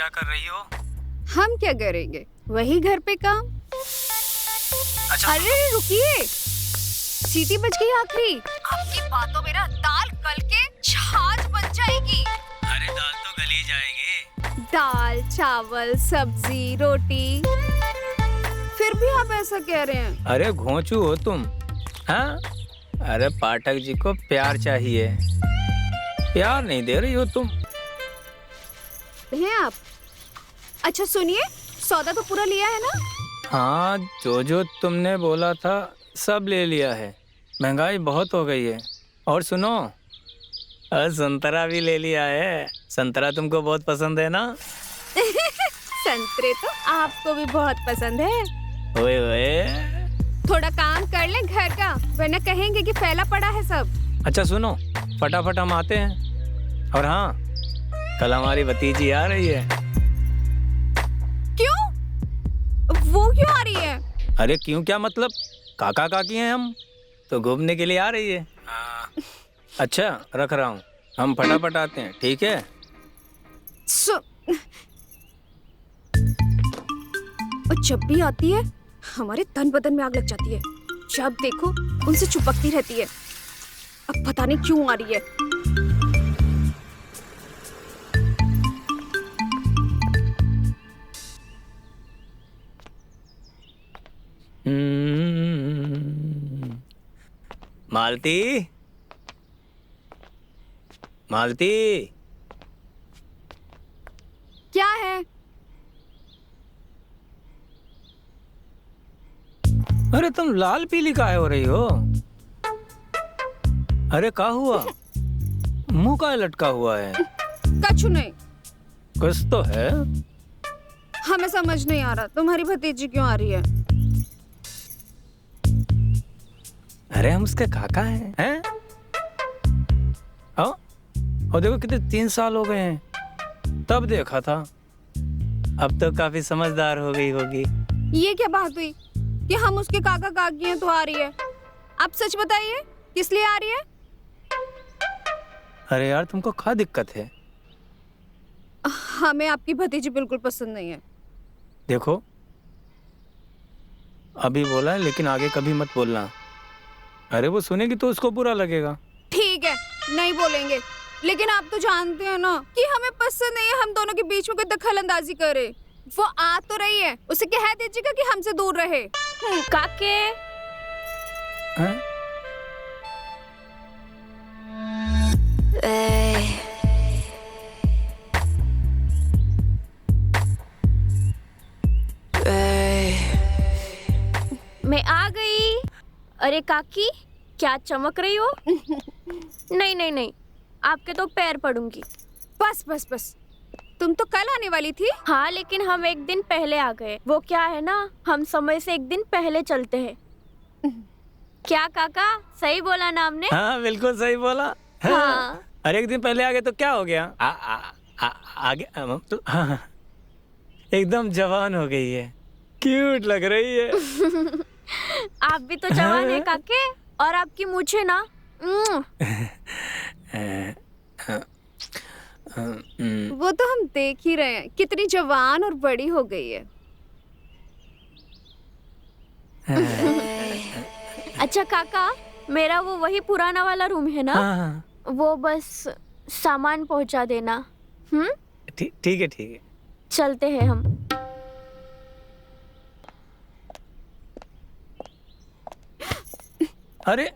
क्या कर रही हो? हम क्या करेंगे, वही घर पे काम। अच्छा अरे रुकिए, सीटी बज गई आखिरी। आपकी बातों में ना दाल गल के छाछ बन जाएगी। अरे दाल तो गली जाएगी। दाल चावल सब्जी रोटी, फिर भी आप ऐसा कह रहे हैं। अरे घोंचू हो तुम, हाँ? अरे पाठक जी को प्यार चाहिए, प्यार नहीं दे रही हो तुम। हैं आप? अच्छा सुनिए, सौदा तो पूरा लिया है ना? हाँ, जो जो तुमने बोला था सब ले लिया है। महंगाई बहुत हो गई है। और सुनो, संतरा भी ले लिया है। संतरा तुमको बहुत पसंद है ना? संतरे तो आपको भी बहुत पसंद है। ओए ओए। थोड़ा काम कर ले घर का, वरना कहेंगे कि फैला पड़ा है सब। अच्छा सुनो, फटाफट हम आते हैं। और हाँ, कल हमारी भतीजी आ रही है। क्यों? वो क्यों आ रही है? अरे क्यों क्या मतलब, काका काकी हैं हम, तो घूमने के लिए आ रही है। अच्छा रख रहा हूँ, हम फटाफट आते हैं, ठीक है? और जब भी आती है हमारे तन बदन में आग लग जाती है। जब देखो उनसे चिपकती रहती है। अब पता नहीं क्यों आ रही है। मालती, मालती। क्या है? अरे तुम लाल पीली काहे हो रही हो? अरे क्या हुआ? मुंह का लटका हुआ है? कछु नहीं। कुछ तो है। हमें समझ नहीं आ रहा तुम्हारी भतीजी क्यों आ रही है। अरे हम उसके काका हैं? हाँ? और देखो कितने 3 साल हो गए हैं, तब देखा था। अब तो काफी समझदार हो गई होगी। ये क्या बात हुई कि हम उसके काका काकी हैं तो आ रही है? आप सच बताइए, किस लिए आ रही है? अरे यार तुमको क्या दिक्कत है? हमें आपकी भतीजी बिल्कुल पसंद नहीं है। देखो, अभी बोला है लेकिन आगे कभी मत बोलना। अरे वो सुनेगी तो उसको बुरा लगेगा। ठीक है, नहीं बोलेंगे। लेकिन आप तो जानते हैं ना कि हमें पसंद नहीं है हम दोनों के बीच में कोई दखल अंदाजी करे। वो आ तो रही है, उसे कह दीजिएगा कि हमसे दूर रहे। काके। हाँ? मैं आ गई। अरे काकी, क्या चमक रही हो? नहीं नहीं नहीं, आपके तो पैर पड़ूंगी। बस बस बस, तुम तो कल आने वाली थी। हाँ, लेकिन हम एक दिन पहले आ गए। वो क्या है ना, हम समय से एक दिन पहले चलते हैं। क्या काका, सही बोला ना हमने? हाँ बिल्कुल सही बोला। हाँ। अरे एक दिन पहले आ गए तो क्या हो गया? आगे तो हाँ, एकदम जवान हो गई है, क्यूट लग रही है। आप भी तो जवान है काके, और आपकी मूछें ना। वो तो हम देख ही रहे हैं कितनी जवान और बड़ी हो गई है। अच्छा काका, मेरा वो वही पुराना वाला रूम है ना? हाँ। वो बस सामान पहुंचा देना। ठीक है ठीक है। चलते हैं हम। अरे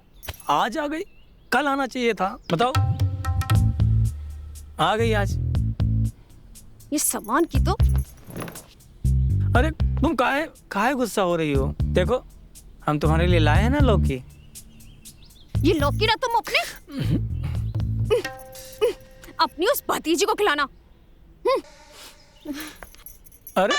आज आ गई, कल आना चाहिए था। बताओ, आ गई आज। ये सामान की तो। अरे तुम काहे गुस्सा हो रही हो? देखो हम तुम्हारे लिए लाए हैं ना लौकी। ये लौकी ना तुम अपनी उस भतीजी को खिलाना। अरे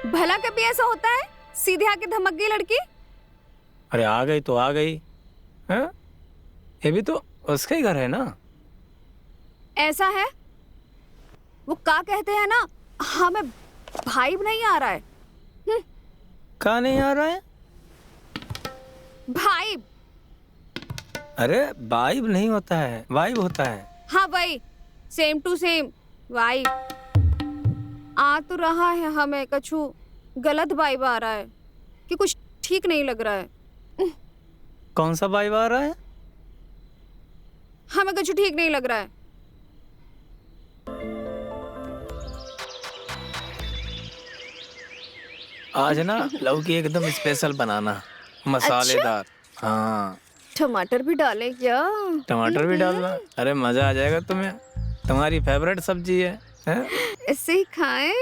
भला कभी ऐसा होता है सीधे आके धमक गई लड़की। अरे आ गई तो आ गई, हैं? ये भी तो उसका ही घर है ना। ऐसा है, वो क्या कहते हैं ना, हमें भाइब नहीं आ रहा है। कहाँ नहीं आ रहा है? भाइब। अरे वाइब नहीं होता है, वाइब होता है। हाँ वही, सेम टू सेम वाइब। आ तो रहा है हमें कछु गलत वाइब आ रहा है कि कुछ ठीक नहीं लग रहा है। कौन सा वाइब आ रहा है? हमें कुछ ठीक नहीं लग रहा है। आज ना लौकी एकदम स्पेशल बनाना, मसालेदार। हाँ, टमाटर भी डालें क्या? टमाटर भी डालना। अरे मजा आ जाएगा तुम्हें, तुम्हारी फेवरेट सब्जी है, हैं? ऐसे ही खाएं।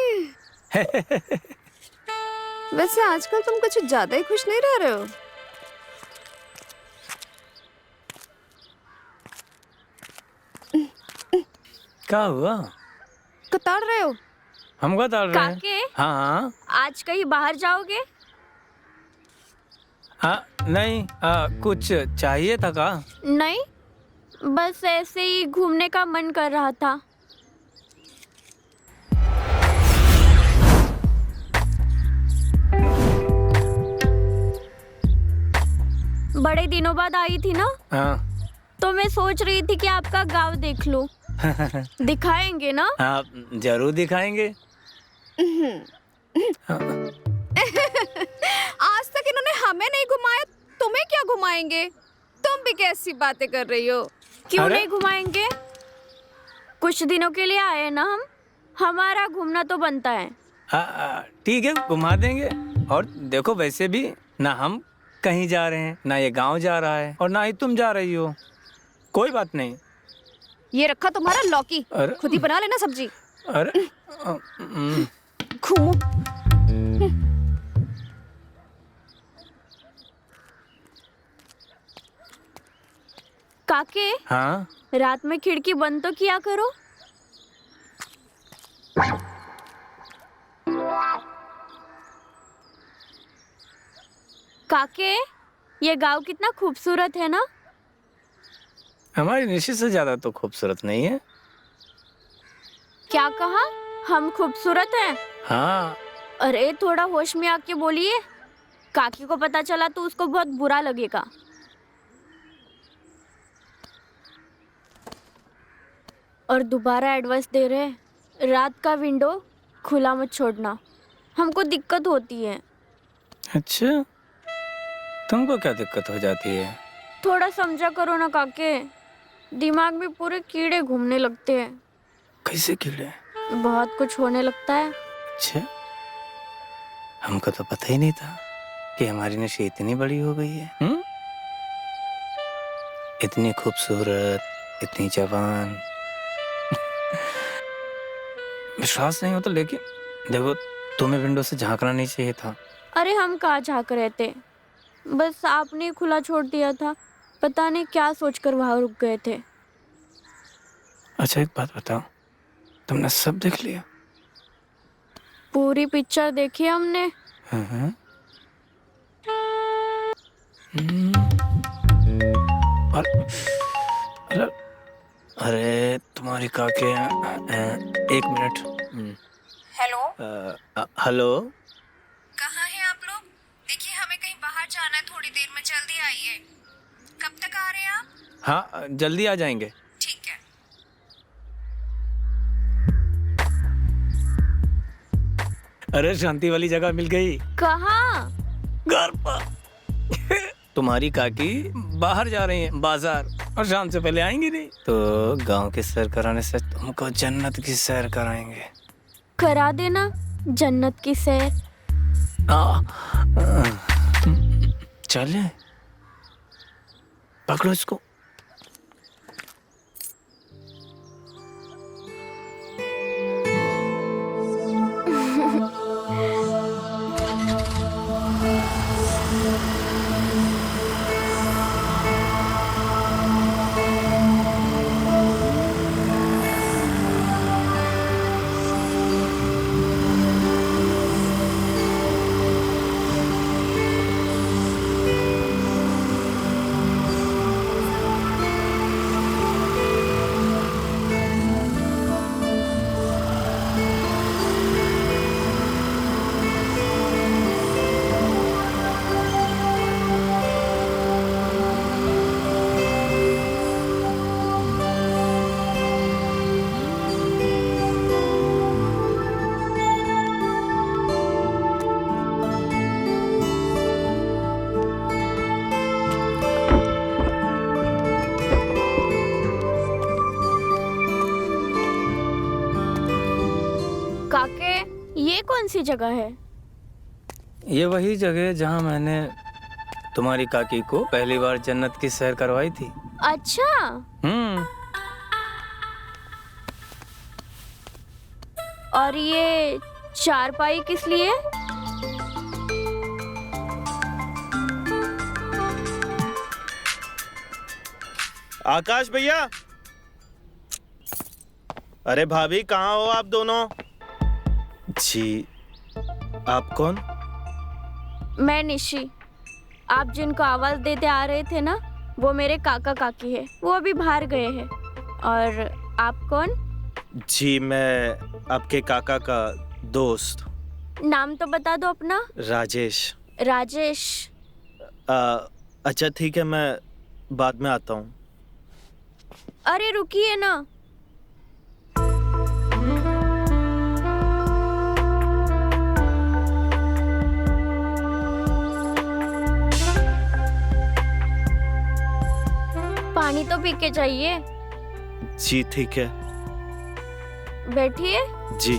वैसे आजकल तुम कुछ ज्यादा ही खुश नहीं रह रहे हो। क्या हुआ? कतार रहे हो? हम डाल रहे हैं। काके हाँ हाँ आज कहीं बाहर जाओगे? हाँ, नहीं कुछ चाहिए था का? नहीं, बस ऐसे ही घूमने का मन कर रहा था। बड़े दिनों बाद आई थी ना, हाँ तो मैं सोच रही थी कि आपका गांव देख लूं। दिखाएंगे ना? हाँ जरूर दिखाएंगे। आज तक इन्होंने हमें नहीं घुमाया, तुम्हें क्या घुमाएंगे? तुम भी कैसी बातें कर रही हो? क्यों अरे? नहीं घुमाएंगे? कुछ दिनों के लिए आए ना हम, हमारा घूमना तो बनता है। ठीक है, घुमा देंगे। और देखो वैसे भी ना हम कहीं जा रहे हैं, ना ये गांव जा रहा है, और ना ही तुम जा रही हो। कोई बात नहीं। ये रखा तुम्हारा लौकी, अरे? खुद ही बना लेना सब्जी। अरे घूमो। काके, हाँ रात में खिड़की बंद तो किया करो। काके, ये गांव कितना खूबसूरत है ना? हमारी निशी से ज्यादा तो खूबसूरत नहीं है। क्या कहा? हम खूबसूरत हैं? हाँ अरे थोड़ा होश में आके बोलिए, काकी को पता चला तो उसको बहुत बुरा लगेगा। और दोबारा एडवाइस दे रहे हैं, रात का विंडो खुला मत छोड़ना, हमको दिक्कत होती है। अच्छा, तुमको क्या दिक्कत हो जाती है? थोड़ा समझा करो ना काके, दिमाग में पूरे कीड़े घूमने लगते हैं। कैसे कीड़े? बहुत कुछ होने लगता है। अच्छा, हमको तो पता ही नहीं था कि हमारी नशी इतनी बड़ी हो गई है। इतनी खूबसूरत, इतनी जवान। विश्वास नहीं होता, लेकिन देखो तुम्हें विंडो से झांकना नहीं चाहिए था। अरे हम कहाँ झांक रहे थे, बस आपने खुला छोड़ दिया था, पता नहीं क्या सोचकर वहां रुक गए थे। अच्छा एक बात बताओ, तुमने सब देख लिया? पूरी पिक्चर देखी हमने। हाँ। और अरे अरे तुम्हारी काके, एक मिनट। Hello, hello. कहाँ हैं आप लोग? देखिए हमें कहीं बाहर जाना है, थोड़ी देर में, जल्दी आइए। कब तक आ रहे हैं आप? हाँ जल्दी आ जाएंगे। ठीक है। अरे शांति वाली जगह मिल गई। कहाँ? घर पर। तुम्हारी काकी बाहर जा रही हैं, बाजार, और शाम से पहले आएंगी नहीं। तो गांव की सैर कराने से तुमको जन्नत की सैर कराएंगे। करा देना जन्नत की सैर। चले, पकड़ो इसको। कौन सी जगह है? ये वही जगह है जहाँ मैंने तुम्हारी काकी को पहली बार जन्नत की सैर करवाई थी। अच्छा। और ये चारपाई किस लिए? आकाश भैया, अरे भाभी कहाँ हो आप दोनों? जी, आप कौन? मैं निशी। आप जिनको आवाज देते आ रहे थे ना, वो मेरे काका काकी है। वो अभी बाहर गए हैं। और आप कौन? जी, मैं आपके काका का दोस्त। नाम तो बता दो अपना। राजेश। राजेश। अच्छा ठीक है, मैं बाद में आता हूँ। अरे रुकिए ना। पानी तो पी के जाइए। जी ठीक है। बैठिए। जी।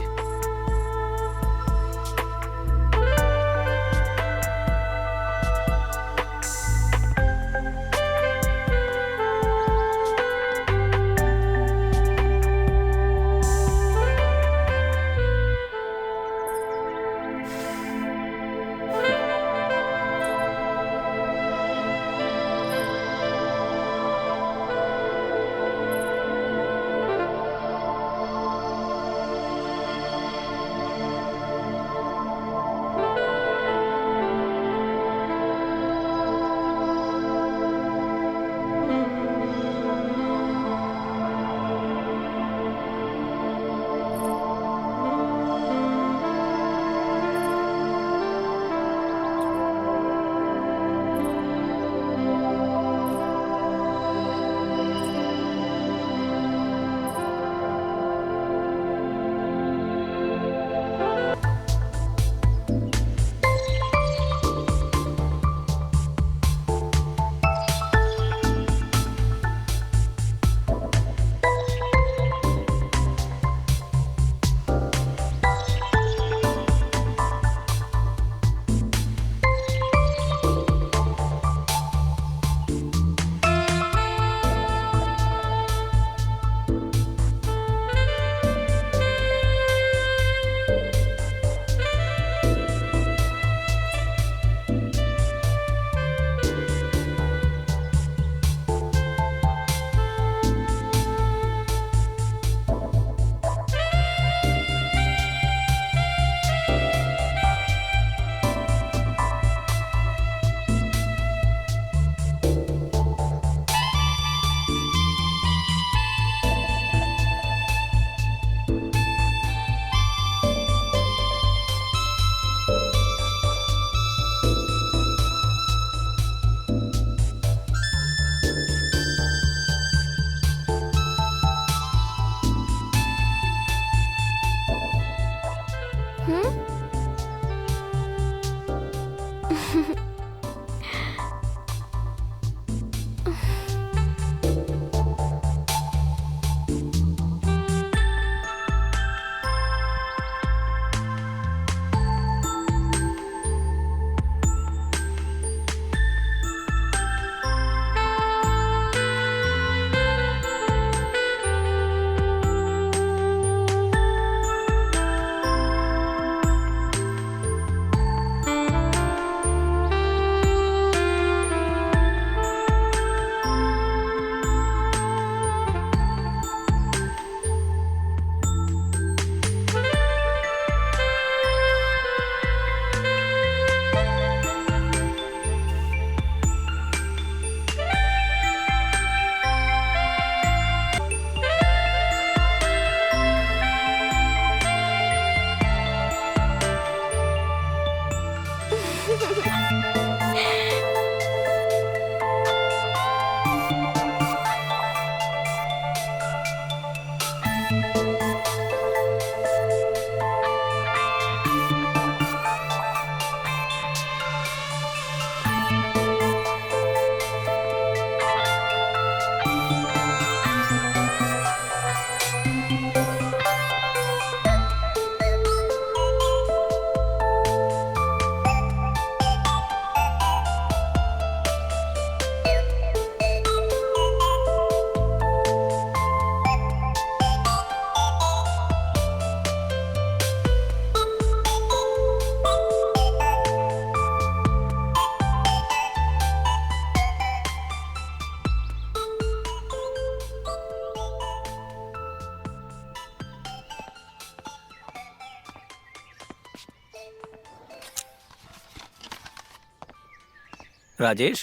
राजेश,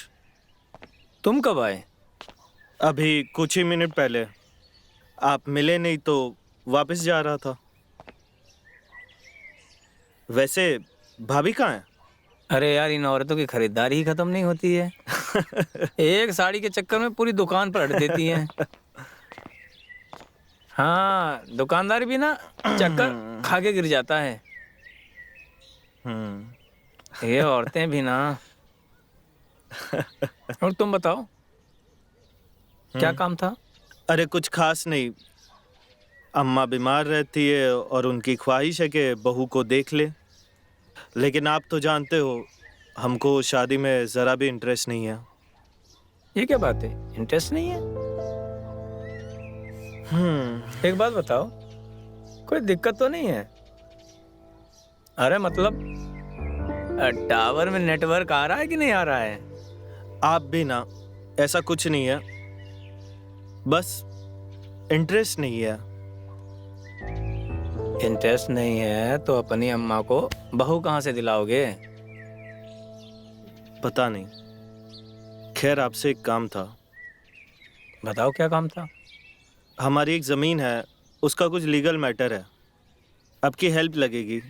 तुम कब आए? अभी कुछ ही मिनट पहले। आप मिले नहीं तो वापस जा रहा था। वैसे भाभी कहाँ है? अरे यार, इन औरतों की खरीदारी ही खत्म नहीं होती है। एक साड़ी के चक्कर में पूरी दुकान पर अड़ देती हैं। हाँ, दुकानदार भी ना चक्कर खा के गिर जाता है। ये औरतें भी ना। और तुम बताओ, क्या काम था? अरे कुछ खास नहीं। अम्मा बीमार रहती है और उनकी ख्वाहिश है कि बहू को देख ले। लेकिन आप तो जानते हो, हमको शादी में ज़रा भी इंटरेस्ट नहीं है। ये क्या बात है, इंटरेस्ट नहीं है? एक बात बताओ, कोई दिक्कत तो नहीं है? अरे मतलब टावर में नेटवर्क आ रहा है कि नहीं आ रहा है? आप भी ना, ऐसा कुछ नहीं है, बस इंटरेस्ट नहीं है। इंटरेस्ट नहीं है तो अपनी अम्मा को बहू कहाँ से दिलाओगे? पता नहीं। खैर, आपसे एक काम था। बताओ, क्या काम था? हमारी एक ज़मीन है, उसका कुछ लीगल मैटर है। आपकी हेल्प लगेगी।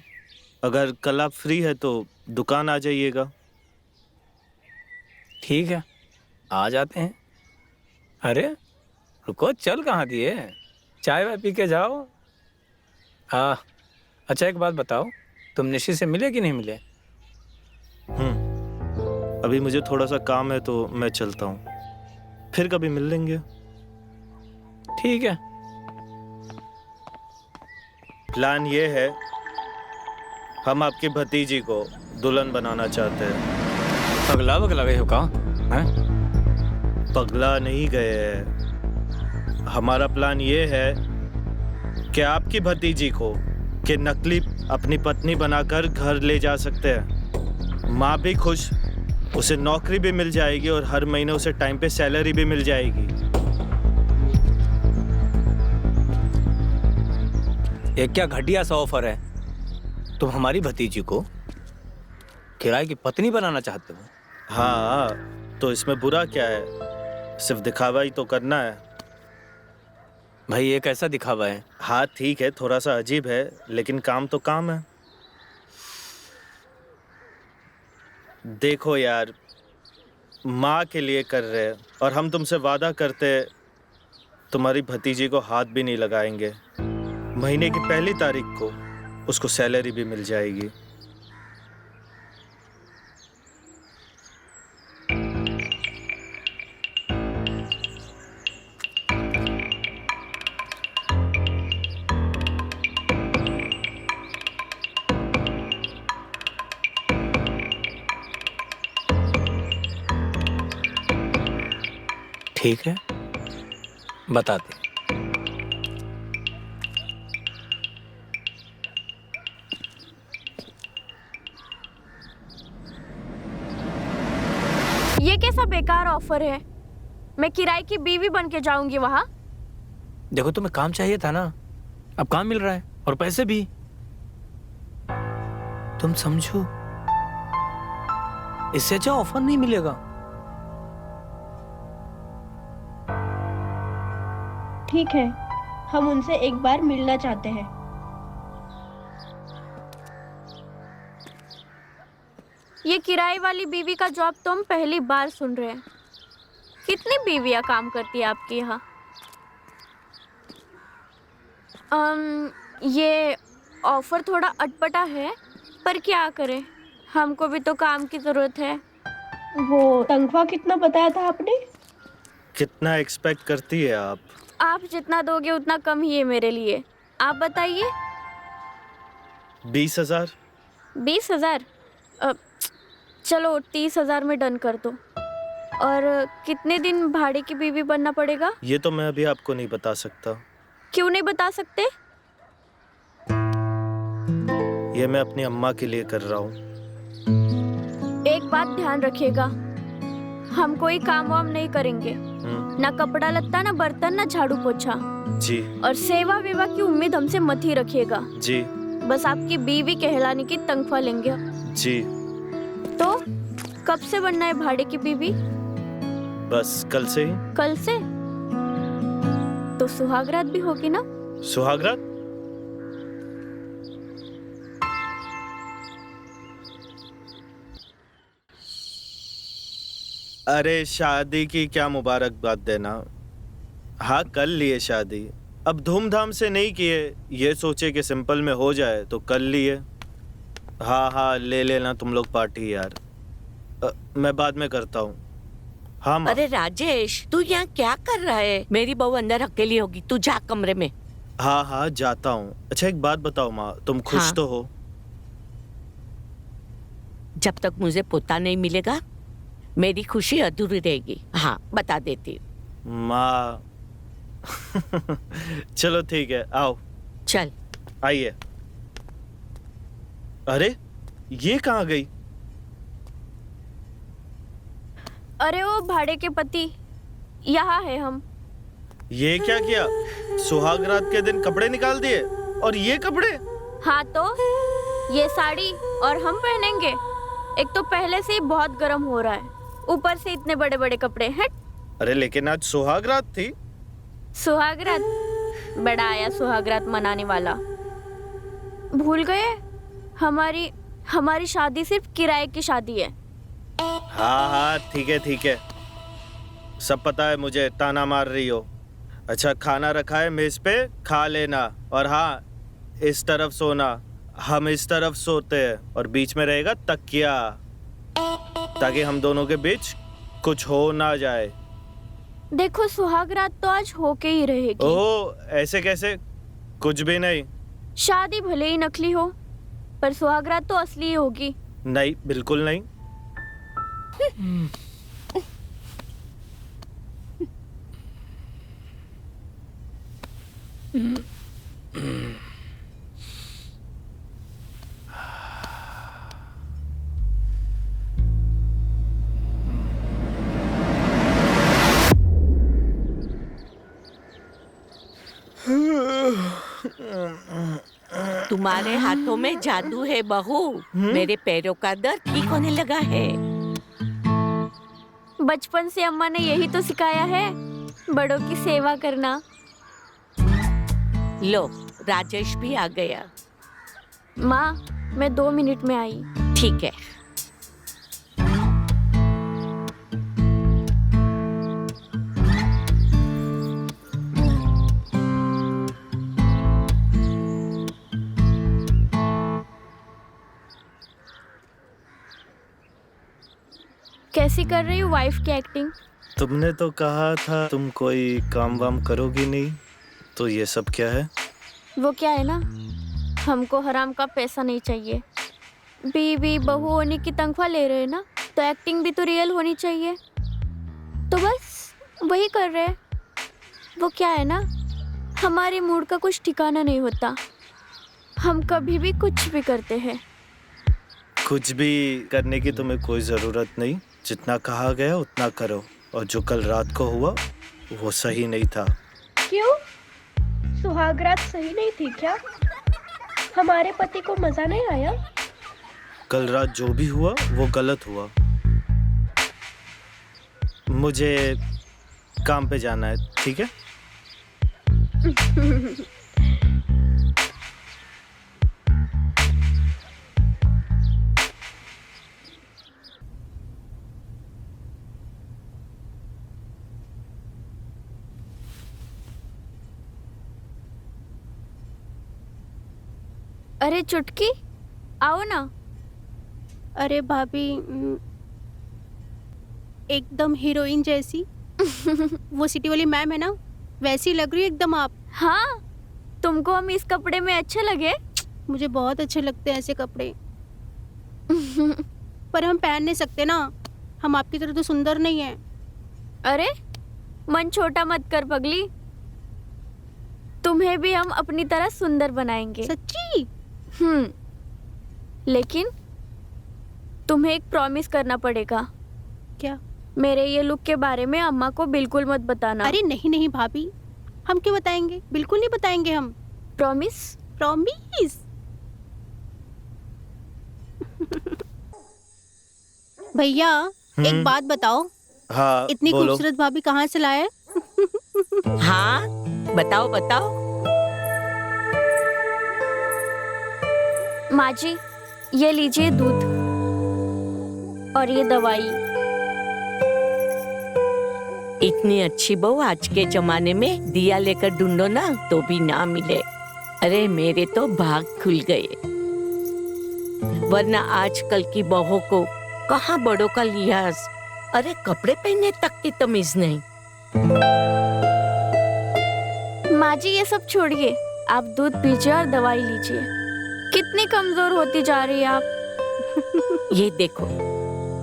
अगर कल आप फ्री है तो दुकान आ जाइएगा। ठीक है, आ जाते हैं। अरे रुको, चल कहाँ दिए? चाय वाय पी के जाओ। अच्छा एक बात बताओ, तुम निशी से मिले कि नहीं मिले? अभी मुझे थोड़ा सा काम है तो मैं चलता हूँ, फिर कभी मिल लेंगे। ठीक है। प्लान ये है, हम आपकी भतीजी को दुल्हन बनाना चाहते हैं। पगला वगला गए हो का? हैं? पगला नहीं गए हैं। हमारा प्लान ये है कि आपकी भतीजी को कि नकली अपनी पत्नी बनाकर घर ले जा सकते हैं। माँ भी खुश, उसे नौकरी भी मिल जाएगी और हर महीने उसे टाइम पे सैलरी भी मिल जाएगी। ये क्या घटिया सा ऑफर है? तुम हमारी भतीजी को किराए की पत्नी बनाना चाहते हो? हाँ, तो इसमें बुरा क्या है? सिर्फ दिखावा ही तो करना है। भाई ये कैसा दिखावा है? हाँ ठीक है, थोड़ा सा अजीब है, लेकिन काम तो काम है। देखो यार, माँ के लिए कर रहे हैं और हम तुमसे वादा करते तुम्हारी भतीजी को हाथ भी नहीं लगाएंगे। महीने की पहली तारीख को उसको सैलरी भी मिल जाएगी। ठीक है, बताते। ये कैसा बेकार ऑफर है? मैं किराए की बीवी बन के जाऊंगी वहां? देखो, तुम्हें काम चाहिए था ना, अब काम मिल रहा है और पैसे भी। तुम समझो, इससे अच्छा ऑफर नहीं मिलेगा। ठीक है, हम उनसे एक बार मिलना चाहते हैं। ये किराए वाली बीवी का जॉब तो हम पहली बार सुन रहे हैं। कितनी बीवियां काम करती है आपके यहाँ? ये ऑफर थोड़ा अटपटा है, पर क्या करें, हमको भी तो काम की जरूरत है। वो तनख्वाह कितना बताया था आपने? कितना एक्सपेक्ट करती है आप? आप जितना दोगे उतना कम ही है मेरे लिए। आप बताइए। 20,000। 20,000? चलो 30,000 में डन कर दो। और कितने दिन भाड़े की बीवी बनना पड़ेगा? ये तो मैं अभी आपको नहीं बता सकता। क्यों नहीं बता सकते? ये मैं अपनी अम्मा के लिए कर रहा हूँ। एक बात ध्यान रखिएगा, हम कोई काम वाम नहीं करेंगे, ना कपड़ा लत्ता, ना बर्तन, ना झाड़ू पोछा। जी। और सेवा वेवा की उम्मीद हमसे मत ही रखिएगा। जी। बस आपकी बीवी कहलाने की तनख्वाह लेंगे। जी। तो कब से बनना है भाड़े की बीवी? बस कल से ही। कल से? तो सुहागरात भी होगी ना? सुहागरात? अरे शादी की क्या मुबारकबाद देना। हाँ कर लिए शादी, अब धूमधाम से नहीं किए, ये सोचे कि सिंपल में हो जाए तो कर लिए। हाँ हाँ ले लेना तुम लोग पार्टी यार। मैं बाद में करता हूँ। हाँ माँ। अरे राजेश, तू यहाँ क्या कर रहा है? मेरी बहू अंदर अकेली होगी, तू जा कमरे में। हाँ हाँ जाता हूँ। अच्छा एक बात बताओ माँ, तुम खुश हाँ। तो हो? जब तक मुझे पोता नहीं मिलेगा मेरी खुशी अधूरी रहेगी। हाँ बता देती हूँ। माँ चलो ठीक है, आओ चल। आइए। अरे ये कहाँ गई? अरे वो भाड़े के पति, यहाँ है हम। ये क्या किया? सुहागरात के दिन कपड़े निकाल दिए, और ये कपड़े? हाँ तो ये साड़ी और हम पहनेंगे। एक तो पहले से ही बहुत गर्म हो रहा है, ऊपर से इतने बड़े बड़े कपड़े। हट। अरे लेकिन आज सुहागरात थी। सुहागरात? बड़ा आया सुहागरात मनाने वाला। भूल गए? हमारी शादी सिर्फ किराए की शादी है। हाँ हाँ ठीक है, सब पता है मुझे, ताना मार रही हो। अच्छा खाना रखा है मेज पे, खा लेना। और हाँ इस तरफ सोना, हम इस तरफ सोते हैं, और बीच में रहेगा तकिया, ताकि हम दोनों के बीच कुछ हो ना जाए। देखो सुहागरात तो आज होके ही रहेगी। ओह ऐसे कैसे? कुछ भी नहीं। शादी भले ही नकली हो, पर सुहागरात तो असली ही होगी। नहीं बिल्कुल नहीं। तुम्हारे हाथों में जादू है बहू। मेरे पैरों का दर्द ठीक होने लगा है। बचपन से अम्मा ने यही तो सिखाया है, बड़ों की सेवा करना। लो राजेश भी आ गया। माँ मैं 2 मिनट में आई। ठीक है। कैसी कर रही हूँ वाइफ की एक्टिंग? तुमने तो कहा था तुम कोई काम वाम करोगी नहीं, तो ये सब क्या है? वो क्या है ना, हमको हराम का पैसा नहीं चाहिए। बीवी बहू होने की तनख्वाह ले रहे हैं ना, तो एक्टिंग भी तो रियल होनी चाहिए। तो बस वही कर रहे हैं। वो क्या है ना, हमारे मूड का कुछ ठिकाना नहीं होता, हम कभी भी कुछ भी करते हैं। कुछ भी करने की तुम्हें कोई जरूरत नहीं, जितना कहा गया उतना करो। और जो कल रात को हुआ वो सही नहीं था। क्यों? सुहागरात सही नहीं थी क्या? हमारे पति को मजा नहीं आया? कल रात जो भी हुआ वो गलत हुआ। मुझे काम पे जाना है, ठीक है? अरे चुटकी आओ ना। अरे भाभी, एकदम हीरोइन जैसी। वो सिटी वाली मैम है ना, वैसी लग रही है एकदम आप। हाँ, तुमको हम इस कपड़े में अच्छे लगे? मुझे बहुत अच्छे लगते हैं ऐसे कपड़े। पर हम पहन नहीं सकते ना, हम आपकी तरह तो सुंदर नहीं है। अरे मन छोटा मत कर पगली, तुम्हें भी हम अपनी तरह सुंदर बनाएंगे। सच्ची? लेकिन तुम्हें एक प्रॉमिस करना पड़ेगा। क्या? मेरे ये लुक के बारे में अम्मा को बिल्कुल मत बताना। अरे नहीं नहीं भाभी, हम क्यों बताएंगे, बिल्कुल नहीं बताएंगे हम। प्रॉमिस? प्रॉमिस। भैया एक बात बताओ, हाँ इतनी बोलो। खूबसूरत भाभी कहाँ से लाए? हाँ बताओ बताओ। माँ जी, ये लीजिए दूध और ये दवाई। इतनी अच्छी बहू आज के जमाने में दिया लेकर ढूंढो ना तो भी ना मिले। अरे मेरे तो भाग खुल गए, वरना आजकल की बहू को कहाँ बड़ों का लिहाज, अरे कपड़े पहनने तक की तमीज नहीं। माँ जी ये सब छोड़िए, आप दूध पीजिए और दवाई लीजिए। कितनी कमजोर होती जा रही है आप। ये देखो,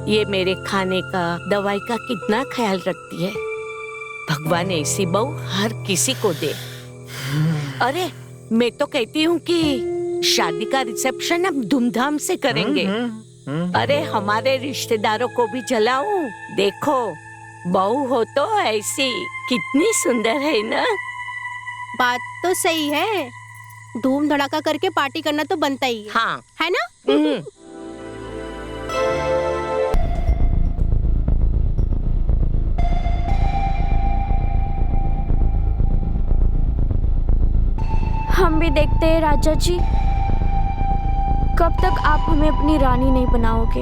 ये मेरे खाने का दवाई का कितना ख्याल रखती है। भगवान ऐसी बहू हर किसी को दे। अरे मैं तो कहती हूँ कि शादी का रिसेप्शन अब धूमधाम से करेंगे। अरे हमारे रिश्तेदारों को भी जलाऊं। देखो बहू हो तो ऐसी कितनी सुंदर है ना। बात तो सही है, धूम धड़ाका करके पार्टी करना तो बनता ही हाँ है ना? हम भी देखते हैं राजा जी, कब तक आप हमें अपनी रानी नहीं बनाओगे।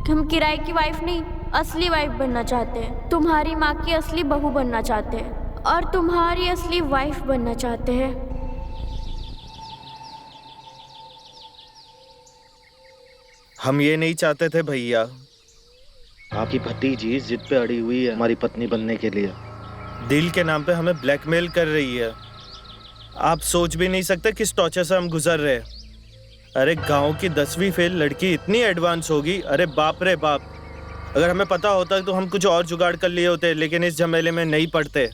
हम किराए की वाइफ नहीं, असली वाइफ बनना चाहते हैं। तुम्हारी माँ की असली बहू बनना चाहते हैं और तुम्हारी असली वाइफ बनना चाहते हैं। हम ये नहीं चाहते थे भैया। आपकी भतीजी जिद पे अड़ी हुई है हमारी पत्नी बनने के लिए। दिल के नाम पे हमें ब्लैकमेल कर रही है। आप सोच भी नहीं सकते किस टॉर्चर से हम गुजर रहे हैं। अरे गांव की 10वीं फेल लड़की इतनी एडवांस होगी, अरे बाप रे बाप। अगर हमें पता होता तो हम कुछ और जुगाड़ कर लिए होते, लेकिन इस झमेले में नहीं पड़ते।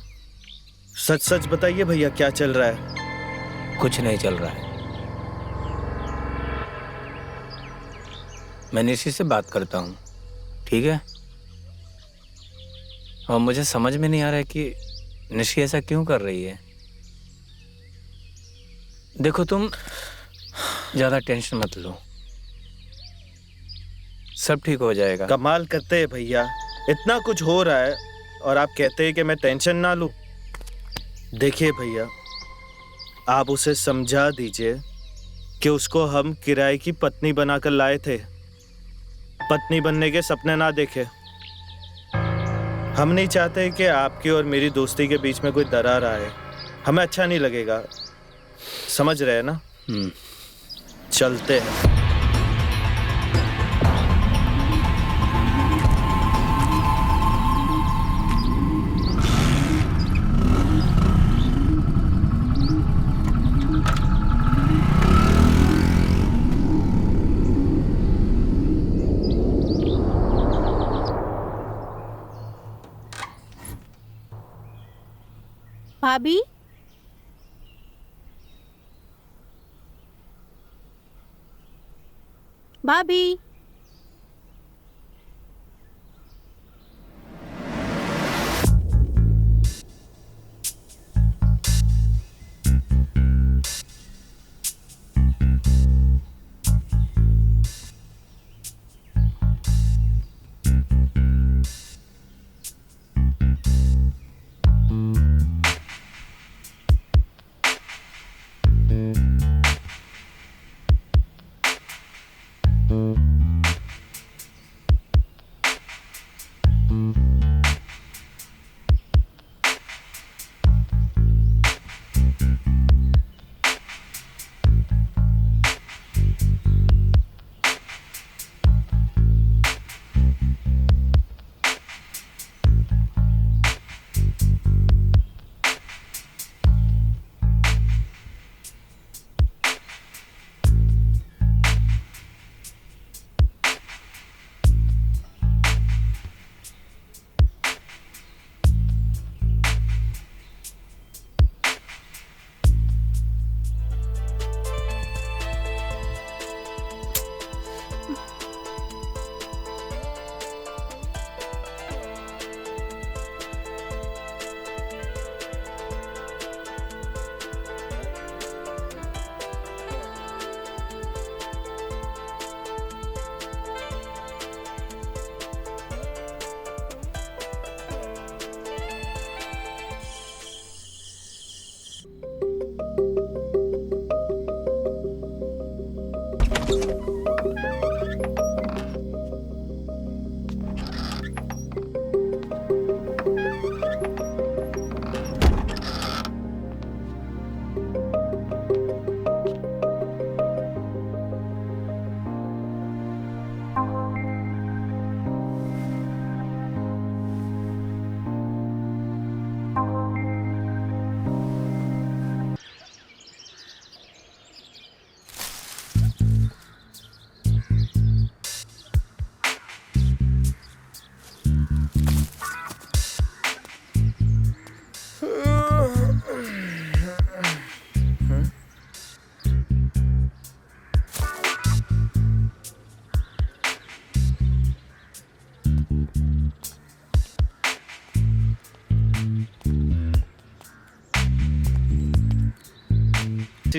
सच सच बताइए भैया, क्या चल रहा है? कुछ नहीं चल रहा है। मैं निशी से बात करता हूँ, ठीक है? और मुझे समझ में नहीं आ रहा है कि निशी ऐसा क्यों कर रही है। देखो तुम ज्यादा टेंशन मत लो, सब ठीक हो जाएगा। कमाल करते हैं भैया, इतना कुछ हो रहा है और आप कहते हैं कि मैं टेंशन ना लूं। देखिए भैया, आप उसे समझा दीजिए कि उसको हम किराए की पत्नी बनाकर लाए थे, पत्नी बनने के सपने ना देखे। हम नहीं चाहते कि आपकी और मेरी दोस्ती के बीच में कोई दरार आए, हमें अच्छा नहीं लगेगा। समझ रहे हैं ना? चलते हैं। भाभी, भाभी,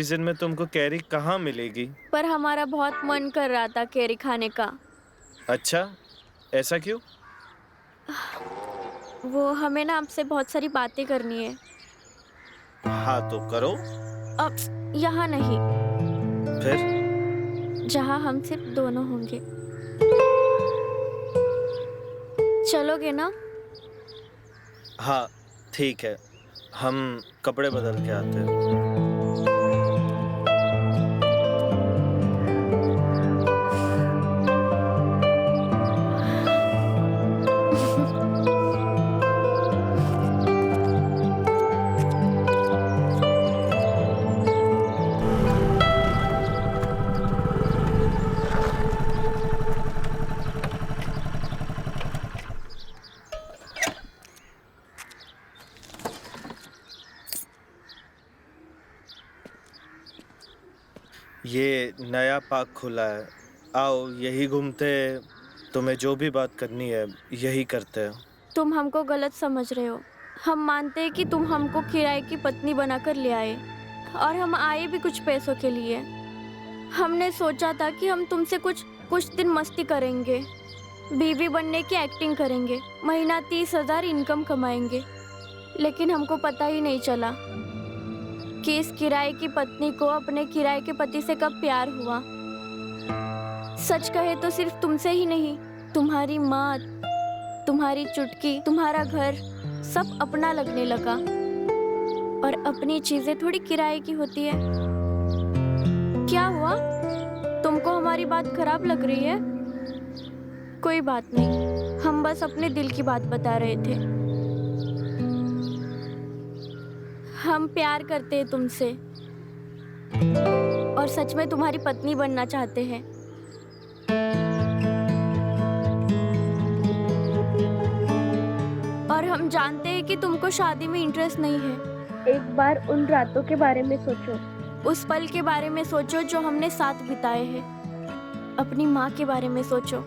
सीजन में तुमको कैरी कहाँ मिलेगी? पर हमारा बहुत मन कर रहा था कैरी खाने का। अच्छा, ऐसा क्यों? वो हमें ना आपसे बहुत सारी बातें करनी है। हाँ तो करो। अब यहाँ नहीं, फिर? जहाँ हम सिर्फ दोनों होंगे। चलोगे ना? हाँ ठीक है, हम कपड़े बदल के आते हैं। ये नया पार्क खुला है, आओ यही घूमते हैं। तुम्हें जो भी बात करनी है यही करते हैं। तुम हमको गलत समझ रहे हो। हम मानते हैं कि तुम हमको किराए की पत्नी बनाकर ले आए, और हम आए भी कुछ पैसों के लिए। हमने सोचा था कि हम तुमसे कुछ दिन मस्ती करेंगे, बीवी बनने की एक्टिंग करेंगे, महीना 30,000 इनकम कमाएंगे। लेकिन हमको पता ही नहीं चला कि इस किराए की पत्नी को अपने किराए के पति से कब प्यार हुआ। सच कहे तो सिर्फ तुमसे ही नहीं, तुम्हारी माँ, तुम्हारी चुटकी, तुम्हारा घर सब अपना लगने लगा। और अपनी चीजें थोड़ी किराए की होती है। क्या हुआ? तुमको हमारी बात खराब लग रही है? कोई बात नहीं, हम बस अपने दिल की बात बता रहे थे। हम प्यार करते हैं तुमसे, और सच में तुम्हारी पत्नी बनना चाहते हैं। और हम जानते हैं कि तुमको शादी में इंटरेस्ट नहीं है। एक बार उन रातों के बारे में सोचो, उस पल के बारे में सोचो जो हमने साथ बिताए हैं। अपनी माँ के बारे में सोचो,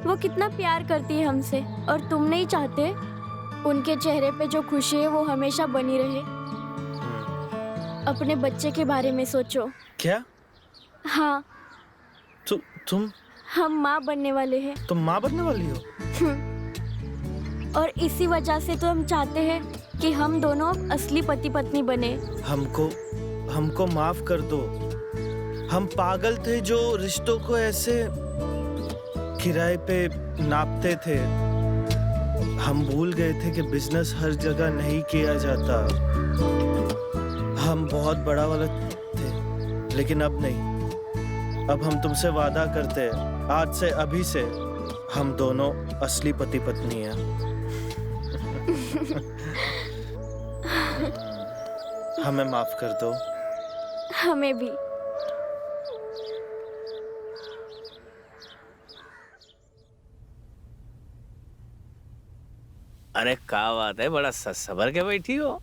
वो कितना प्यार करती है हमसे, और तुम नहीं चाहते उनके चेहरे पे जो खुशी है वो हमेशा बनी रहे। अपने बच्चे के बारे में सोचो। क्या? हाँ, तुम हम माँ बनने वाले हैं। तुम माँ बनने वाली हो? और इसी वजह से तो हम चाहते हैं कि हम दोनों असली पति पत्नी बने। हमको माफ कर दो। हम पागल थे जो रिश्तों को ऐसे किराए पे नापते थे। हम भूल गए थे कि बिजनेस हर जगह नहीं किया जाता। हम बहुत बड़ा वाला थे, लेकिन अब नहीं। अब हम तुमसे वादा करते हैं, आज से, अभी से हम दोनों असली पति पत्नी हैं। हमें माफ कर दो। हमें भी। अरे क्या बात है, बड़ा सबर के बैठी हो।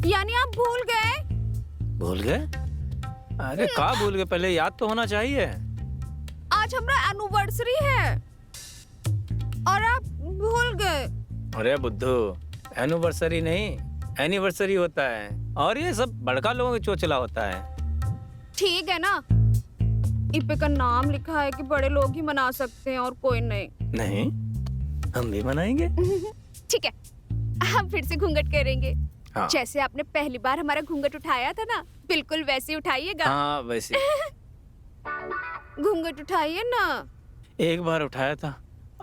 यानी आप भूल गए? भूल गए? अरे का भूल गए, पहले याद तो होना चाहिए। आज हमारा एनिवर्सरी है और आप भूल गए। अरे बुद्धू, एनिवर्सरी नहीं, एनिवर्सरी होता है, और ये सब बड़का लोगों की चोचला होता है। ठीक है ना, इपे का नाम लिखा है कि बड़े लोग ही मना सकते हैं और कोई नहीं। नहीं, हम भी मनाएंगे। ठीक है, हम फिर से घूंघट करेंगे। हाँ। जैसे आपने पहली बार हमारा घूंघट उठाया था ना, बिल्कुल वैसे ही उठाइएगा। हाँ वैसे। घूंघट उठाइए ना। एक बार उठाया था,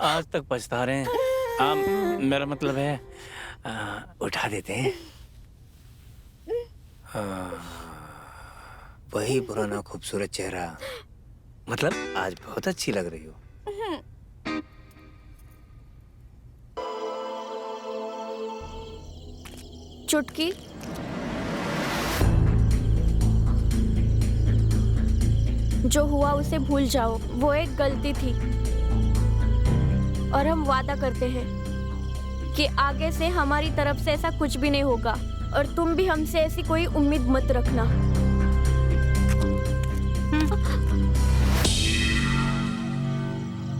आज तक पछता रहे हैं। मेरा मतलब है उठा देते हैं। वही पुराना खूबसूरत चेहरा। मतलब आज बहुत अच्छी लग रही हो। चुटकी, जो हुआ उसे भूल जाओ, वो एक गलती थी। और हम वादा करते हैं कि आगे से हमारी तरफ से ऐसा कुछ भी नहीं होगा, और तुम भी हमसे ऐसी कोई उम्मीद मत रखना।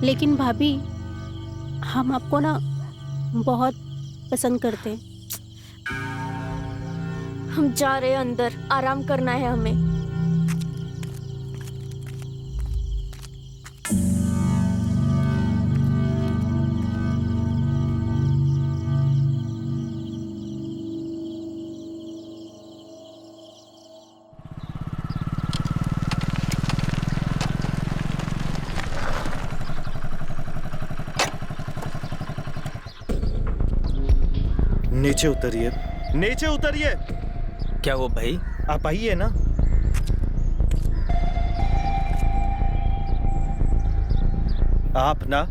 लेकिन भाभी, हम आपको ना बहुत पसंद करते हैं। हम जा रहे हैं अंदर, आराम करना है हमें। नीचे उतरिए, नीचे उतरिए। क्या हुआ भाई? आप आइए ना। आप ना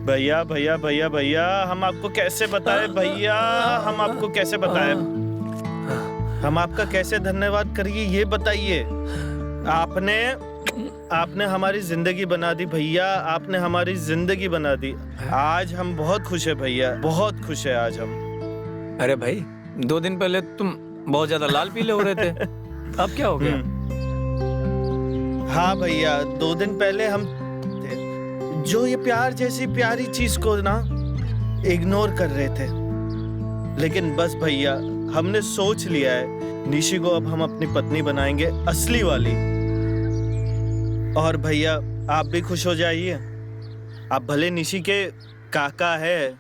भैया भैया भैया भैया, हम आपको कैसे बताएं भैया, हम आपको कैसे बताएं, हम आपका कैसे धन्यवाद करिए ये बताइए। आपने हमारी जिंदगी बना दी भैया, आपने हमारी जिंदगी बना दी। आज हम बहुत खुश है भैया, बहुत खुश है आज हम। अरे भाई, 2 दिन पहले तुम बहुत ज्यादा लाल पीले हो रहे थे, अब क्या हो गया? हाँ भैया, 2 दिन पहले हम थे जो ये प्यार जैसी प्यारी चीज को ना इग्नोर कर रहे थे, लेकिन बस भैया हमने सोच लिया है निशी को अब हम अपनी पत्नी बनाएंगे, असली वाली। और भैया आप भी खुश हो जाइए, आप भले निशी के काका है,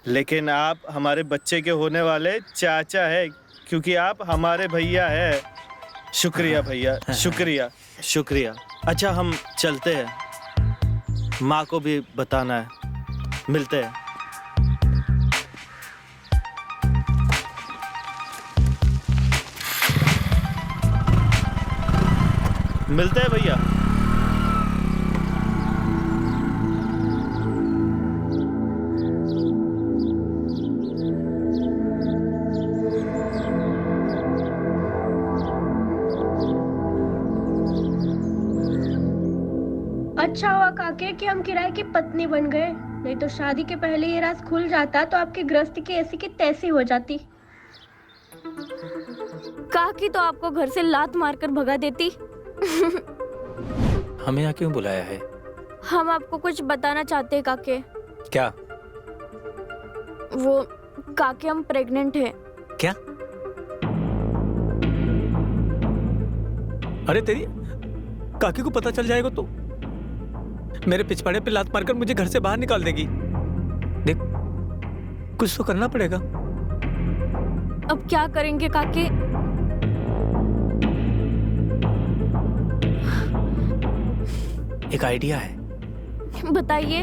लेकिन आप हमारे बच्चे के होने वाले चाचा है, क्योंकि आप हमारे भैया है। शुक्रिया भैया, शुक्रिया शुक्रिया। अच्छा हम चलते हैं, माँ को भी बताना है। मिलते हैं। मिलते हैं भैया। अच्छा हुआ काके कि हम किराए की पत्नी बन गए, नहीं तो शादी के पहले ये राज खुल जाता तो आपकी गृहस्थी की ऐसी की तैसी हो जाती। काकी तो आपको घर से लात मारकर भगा देती। हमें यहाँ क्यों बुलाया है? हम आपको कुछ बताना चाहते हैं काके। क्या? वो काके, हम प्रेग्नेंट हैं। क्या? अरे तेरी काकी को पता चल जाएगा तो मेरे पिछवाड़े पे लात मारकर मुझे घर से बाहर निकाल देगी। देख, कुछ तो करना पड़ेगा। अब क्या करेंगे काके? एक आइडिया है। बताइए।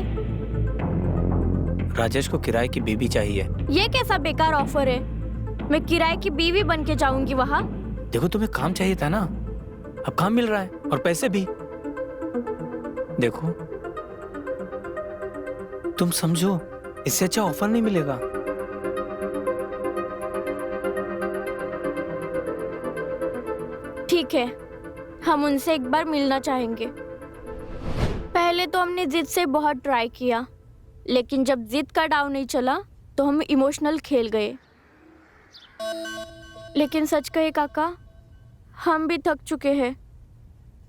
राजेश को किराए की बीवी चाहिए। ये कैसा बेकार ऑफर है? मैं किराए की बीवी बन के जाऊंगी वहाँ? देखो तुम्हें काम चाहिए था ना, अब काम मिल रहा है और पैसे भी। देखो तुम समझो, इससे अच्छा ऑफर नहीं मिलेगा। ठीक है, हम उनसे एक बार मिलना चाहेंगे। पहले तो हमने जिद से बहुत ट्राई किया, लेकिन जब जिद का दांव नहीं चला तो हम इमोशनल खेल गए। लेकिन सच कहे काका, हम भी थक चुके हैं।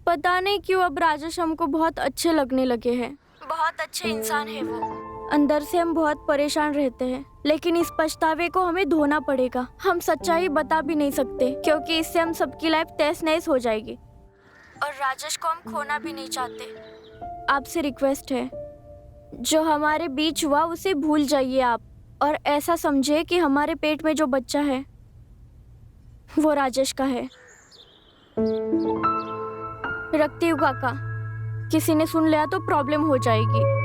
पता नहीं क्यों अब राजेश हमको बहुत अच्छे लगने लगे हैं। बहुत अच्छे इंसान है वो। अंदर से हम बहुत परेशान रहते हैं, लेकिन इस पछतावे को हमें धोना पड़ेगा। हम सच्चाई बता भी नहीं सकते, क्योंकि इससे हम सबकी लाइफ तहस नहस हो जाएगी। और राजेश को हम खोना भी नहीं चाहते। आपसे रिक्वेस्ट है, जो हमारे बीच हुआ उसे भूल जाइए आप, और ऐसा समझिए कि हमारे पेट में जो बच्चा है वो राजेश का है। रखती हूँ काका, किसी ने सुन लिया तो प्रॉब्लम हो जाएगी।